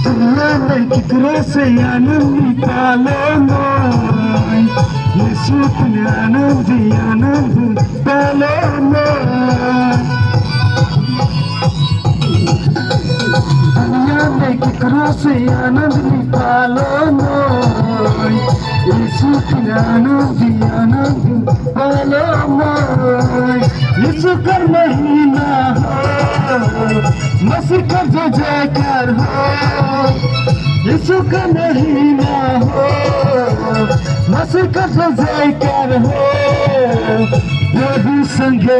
दुनिया में किकरो से आनंद निकालो मोय यीशु तुम आनंद पालो मोय दुनिया में किकरो से आनंद निकालो मोय यीशु तुम आनंद पालो मोय यीशु का महीना हो मसीह का जो जयकार हो यीशु का महीना हो मसीह का जो जयकार हो प्रभु संगे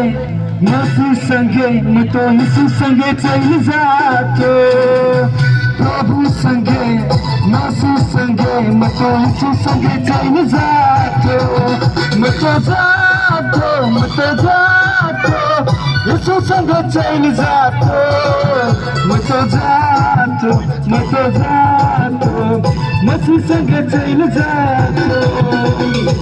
मसीह संगे मैं तो यीशु संगे चल जातो प्रभु संगे मसीह संगे मैं तो यीशु संगे चल जातो मैं तो जातो यीशु संगे चल जातो मैं तो जातो मसीह संगे चल जातो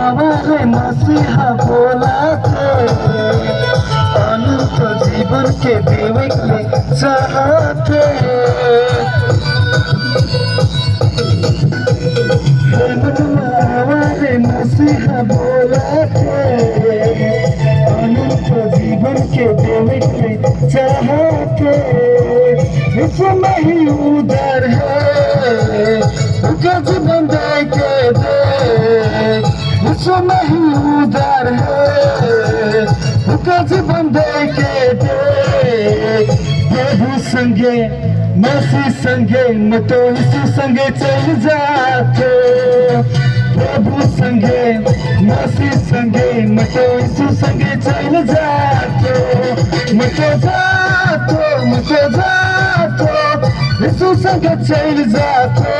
आवाज़ मसीहा बोला थे अनंत जीवन के देवे के चाहते आवाज़ मसीहा बोला थे अनंत जीवन के देवे के चाहते इसमें ही उधर है उनका जीवन दे के दे इसमें ही उधर है उनका जीवन दे के दे प्रभु संगे मसीह संगे मैं तो यीशु संगे चल जातो प्रभु संगे मसीह संगे मैं तो यीशु संगे चल जातो मैं तो जातो यीशु संगे चल जातो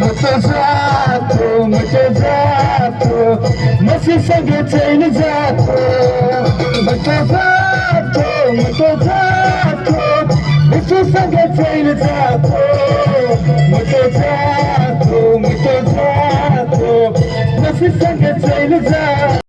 मैं तो जातो मसीह संगे चल जातो मैं तो जातो यीशु संगे चल जातो मैं तो जातो